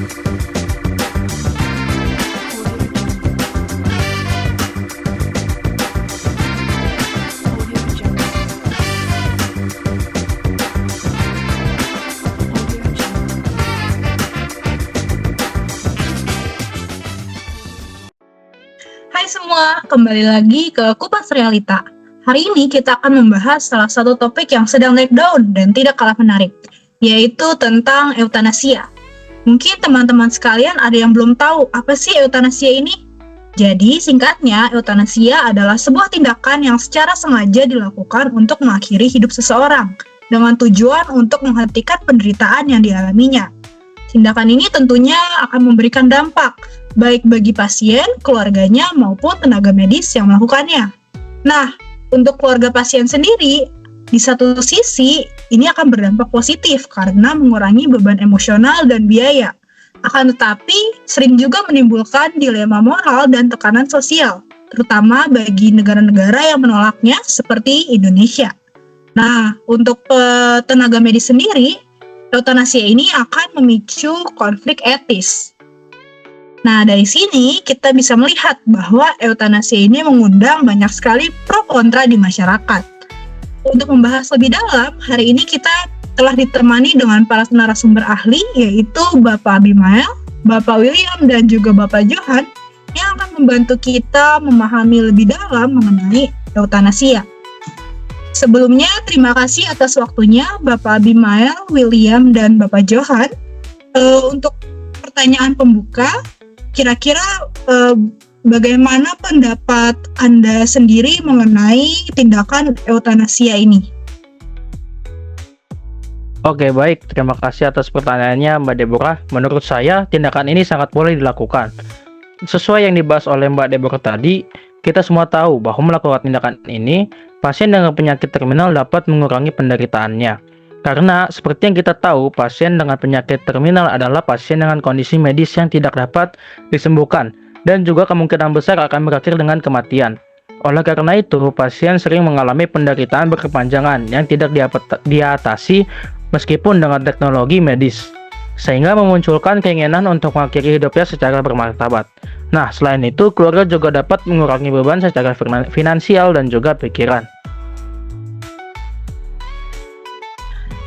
Hai semua, kembali lagi ke Kupas Realita. Hari ini kita akan membahas salah satu topik yang sedang naik daun dan tidak kalah menarik, yaitu tentang eutanasia. Mungkin teman-teman sekalian ada yang belum tahu apa sih eutanasia ini? Jadi singkatnya, eutanasia adalah sebuah tindakan yang secara sengaja dilakukan untuk mengakhiri hidup seseorang dengan tujuan untuk menghentikan penderitaan yang dialaminya. Tindakan ini tentunya akan memberikan dampak baik bagi pasien, keluarganya, maupun tenaga medis yang melakukannya. Nah, untuk keluarga pasien sendiri, di satu sisi, ini akan berdampak positif karena mengurangi beban emosional dan biaya. Akan tetapi, sering juga menimbulkan dilema moral dan tekanan sosial, terutama bagi negara-negara yang menolaknya seperti Indonesia. Nah, untuk tenaga medis sendiri, eutanasia ini akan memicu konflik etis. Nah, dari sini kita bisa melihat bahwa eutanasia ini mengundang banyak sekali pro kontra di masyarakat. Untuk membahas lebih dalam, hari ini kita telah ditemani dengan para narasumber ahli, yaitu Bapak Abimael, Bapak William, dan juga Bapak Johan, yang akan membantu kita memahami lebih dalam mengenai eutanasia. Sebelumnya, terima kasih atas waktunya Bapak Abimael, William, dan Bapak Johan. Untuk pertanyaan pembuka, kira-kira bagaimana pendapat Anda sendiri mengenai tindakan eutanasia ini? Oke, baik. Terima kasih atas pertanyaannya, Mbak Deborah. Menurut saya, tindakan ini sangat boleh dilakukan. Sesuai yang dibahas oleh Mbak Deborah tadi, kita semua tahu bahwa melakukan tindakan ini, pasien dengan penyakit terminal dapat mengurangi penderitaannya. Karena seperti yang kita tahu, pasien dengan penyakit terminal adalah pasien dengan kondisi medis yang tidak dapat disembuhkan dan juga kemungkinan besar akan berakhir dengan kematian. Oleh karena itu, pasien sering mengalami penderitaan berkepanjangan yang tidak diatasi meskipun dengan teknologi medis, sehingga memunculkan keinginan untuk mengakhiri hidupnya secara bermartabat. Nah, selain itu, keluarga juga dapat mengurangi beban secara finansial dan juga pikiran.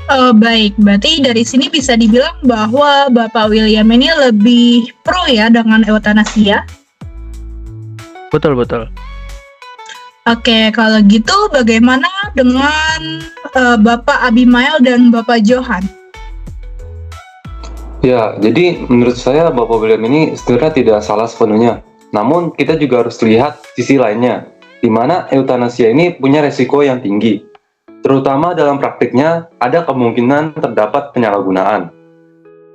Baik, berarti dari sini bisa dibilang bahwa Bapak William ini lebih pro ya dengan eutanasia? Betul. Oke, kalau gitu bagaimana dengan Bapak Abimael dan Bapak Johan? Ya, jadi menurut saya Bapak William ini sebenarnya tidak salah sepenuhnya. Namun kita juga harus lihat sisi lainnya, di mana eutanasia ini punya resiko yang tinggi. Terutama dalam praktiknya ada kemungkinan terdapat penyalahgunaan.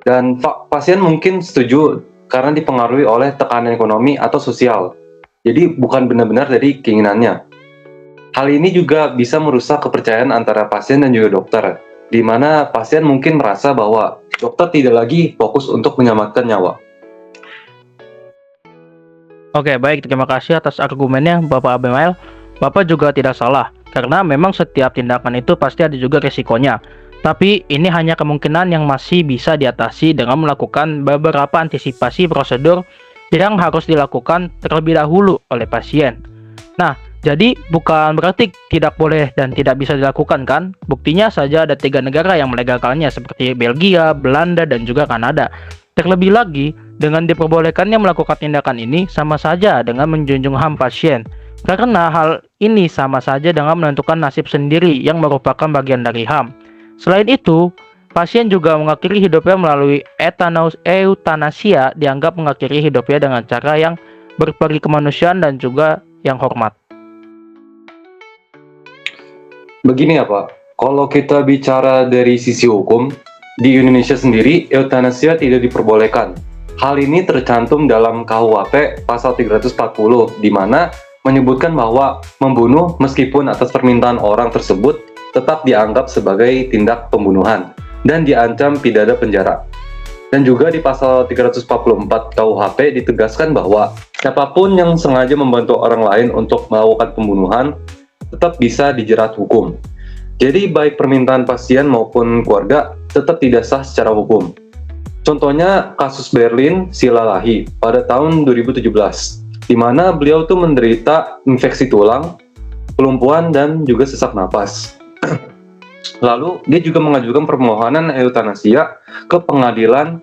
Dan pasien mungkin setuju karena dipengaruhi oleh tekanan ekonomi atau sosial. Jadi bukan benar-benar dari keinginannya. Hal ini juga bisa merusak kepercayaan antara pasien dan juga dokter, di mana pasien mungkin merasa bahwa dokter tidak lagi fokus untuk menyelamatkan nyawa. Oke, baik. Terima kasih atas argumennya, Bapak Abimael. Bapak juga tidak salah, karena memang setiap tindakan itu pasti ada juga resikonya. Tapi ini hanya kemungkinan yang masih bisa diatasi dengan melakukan beberapa antisipasi prosedur yang harus dilakukan terlebih dahulu oleh pasien. Nah, jadi bukan berarti tidak boleh dan tidak bisa dilakukan kan? Buktinya saja ada 3 negara yang melegalkannya seperti Belgia, Belanda, dan juga Kanada. Terlebih lagi, dengan diperbolehkannya melakukan tindakan ini sama saja dengan menjunjung HAM pasien. Karena hal ini sama saja dengan menentukan nasib sendiri yang merupakan bagian dari HAM. Selain itu, pasien juga mengakhiri hidupnya melalui eutanasia dianggap mengakhiri hidupnya dengan cara yang berperi kemanusiaan dan juga yang hormat. Begini ya Pak, kalau kita bicara dari sisi hukum, di Indonesia sendiri eutanasia tidak diperbolehkan. Hal ini tercantum dalam KUHP pasal 340, di mana menyebutkan bahwa membunuh meskipun atas permintaan orang tersebut tetap dianggap sebagai tindak pembunuhan dan diancam pidana penjara. Dan juga di pasal 344 KUHP ditegaskan bahwa siapapun yang sengaja membantu orang lain untuk melakukan pembunuhan tetap bisa dijerat hukum. Jadi baik permintaan pasien maupun keluarga tetap tidak sah secara hukum. Contohnya kasus Berlin Silalahi pada tahun 2017, di mana beliau tuh menderita infeksi tulang, kelumpuhan, dan juga sesak napas. Lalu dia juga mengajukan permohonan eutanasia ke pengadilan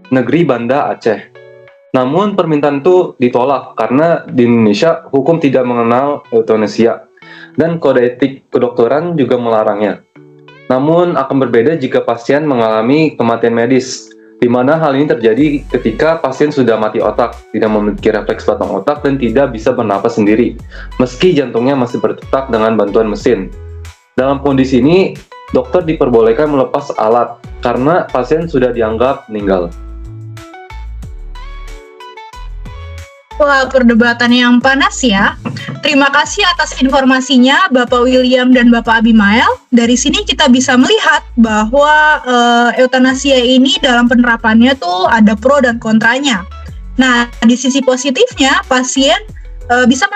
negeri Banda Aceh. Namun permintaan itu ditolak karena di Indonesia hukum tidak mengenal eutanasia dan kode etik kedokteran juga melarangnya. Namun akan berbeda jika pasien mengalami kematian medis, di mana hal ini terjadi ketika pasien sudah mati otak, tidak memiliki refleks batang otak dan tidak bisa bernapas sendiri, meski jantungnya masih berdetak dengan bantuan mesin. Dalam kondisi ini, dokter diperbolehkan melepas alat karena pasien sudah dianggap meninggal. Wah, perdebatan yang panas ya. Terima kasih atas informasinya Bapak William dan Bapak Abimael. Dari sini kita bisa melihat bahwa eutanasia ini dalam penerapannya tuh ada pro dan kontranya. Nah, di sisi positifnya, pasien bisa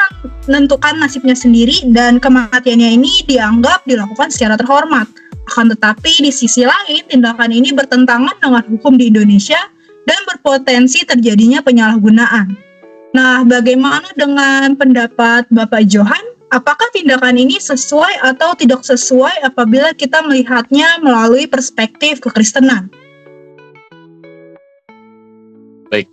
menentukan nasibnya sendiri dan kematiannya ini dianggap dilakukan secara terhormat. Akan tetapi di sisi lain, tindakan ini bertentangan dengan hukum di Indonesia dan berpotensi terjadinya penyalahgunaan. Nah, bagaimana dengan pendapat Bapak Johan? Apakah tindakan ini sesuai atau tidak sesuai apabila kita melihatnya melalui perspektif kekristenan? Baik,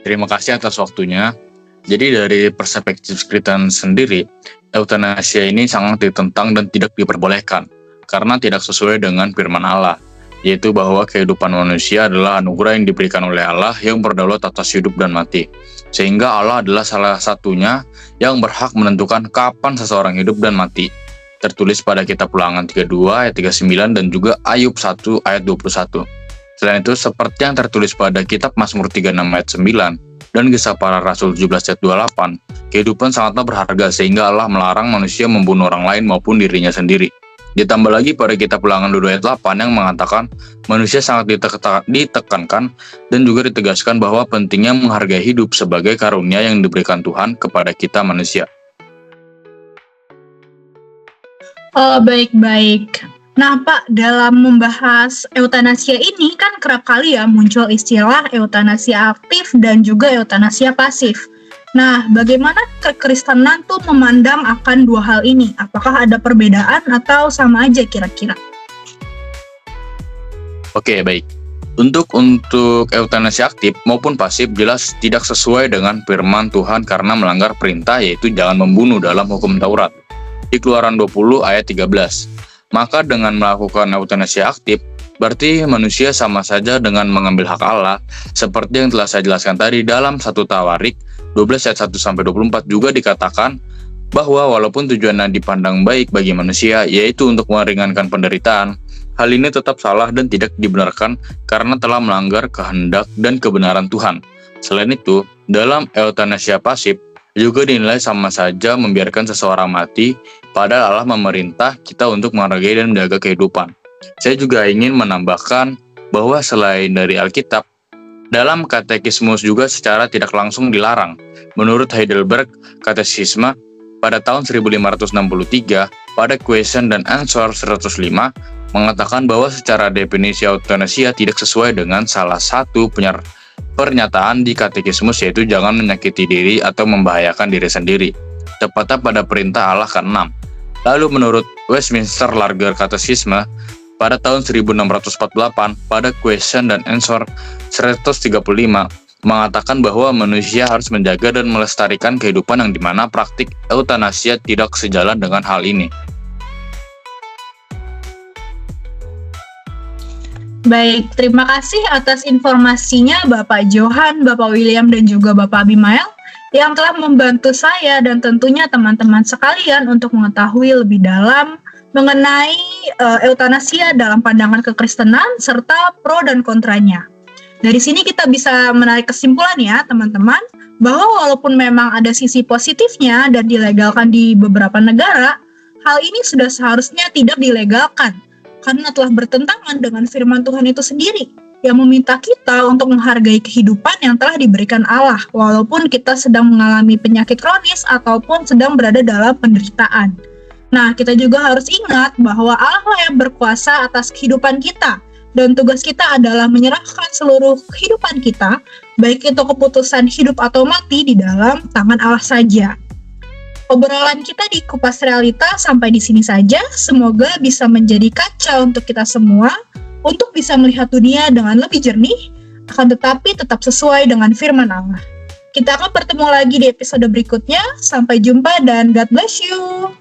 terima kasih atas waktunya. Jadi dari perspektif Kristen sendiri, eutanasia ini sangat ditentang dan tidak diperbolehkan karena tidak sesuai dengan firman Allah, yaitu bahwa kehidupan manusia adalah anugerah yang diberikan oleh Allah yang berdaulat atas hidup dan mati. Sehingga Allah adalah salah satunya yang berhak menentukan kapan seseorang hidup dan mati. Tertulis pada kitab Ulangan 32 ayat 39 dan juga Ayub 1 ayat 21. Selain itu, seperti yang tertulis pada kitab Mazmur 36 ayat 9 dan Kisah Para Rasul 17 ayat 28, kehidupan sangatlah berharga sehingga Allah melarang manusia membunuh orang lain maupun dirinya sendiri. Ditambah lagi pada kitab Ulangan 2 ayat 8 yang mengatakan manusia sangat ditekankan dan juga ditegaskan bahwa pentingnya menghargai hidup sebagai karunia yang diberikan Tuhan kepada kita manusia. Baik-baik. Nah Pak, dalam membahas eutanasia ini kan kerap kali ya muncul istilah eutanasia aktif dan juga eutanasia pasif. Nah, bagaimana kekristenan tuh memandang akan dua hal ini? Apakah ada perbedaan atau sama aja kira-kira? Oke, baik. Untuk eutanasia aktif maupun pasif jelas tidak sesuai dengan firman Tuhan karena melanggar perintah yaitu jangan membunuh dalam hukum Taurat. Di Keluaran 20 ayat 13. Maka dengan melakukan eutanasia aktif, berarti manusia sama saja dengan mengambil hak Allah, seperti yang telah saya jelaskan tadi dalam 1 Tawarik 12 ayat 1-24 juga dikatakan bahwa walaupun tujuannya dipandang baik bagi manusia, yaitu untuk meringankan penderitaan, hal ini tetap salah dan tidak dibenarkan karena telah melanggar kehendak dan kebenaran Tuhan. Selain itu, dalam eutanasia pasif juga dinilai sama saja membiarkan seseorang mati, padahal Allah memerintah kita untuk menghargai dan menjaga kehidupan. Saya juga ingin menambahkan bahwa selain dari Alkitab, dalam katekismus juga secara tidak langsung dilarang. Menurut Heidelberg Katekisme pada tahun 1563, pada Question dan Answer 105, mengatakan bahwa secara definisi eutanasia tidak sesuai dengan salah satu pernyataan di katekismus yaitu jangan menyakiti diri atau membahayakan diri sendiri, tepatnya pada perintah Allah ke-6. Lalu menurut Westminster Larger Catechism pada tahun 1648 pada Question dan Answer 135 mengatakan bahwa manusia harus menjaga dan melestarikan kehidupan yang dimana praktik eutanasia tidak sejalan dengan hal ini. Baik, terima kasih atas informasinya Bapak Johan, Bapak William, dan juga Bapak Abimael yang telah membantu saya dan tentunya teman-teman sekalian untuk mengetahui lebih dalam mengenai eutanasia dalam pandangan kekristenan serta pro dan kontranya. Dari sini kita bisa menarik kesimpulan ya teman-teman, bahwa walaupun memang ada sisi positifnya dan dilegalkan di beberapa negara, hal ini sudah seharusnya tidak dilegalkan, karena telah bertentangan dengan firman Tuhan itu sendiri, yang meminta kita untuk menghargai kehidupan yang telah diberikan Allah, walaupun kita sedang mengalami penyakit kronis ataupun sedang berada dalam penderitaan. Nah, kita juga harus ingat bahwa Allah yang berkuasa atas kehidupan kita, dan tugas kita adalah menyerahkan seluruh kehidupan kita, baik itu keputusan hidup atau mati, di dalam tangan Allah saja. Obrolan kita di Kupas Realita sampai di sini saja. Semoga bisa menjadi kaca untuk kita semua untuk bisa melihat dunia dengan lebih jernih, akan tetapi tetap sesuai dengan firman Allah. Kita akan bertemu lagi di episode berikutnya. Sampai jumpa dan God bless you.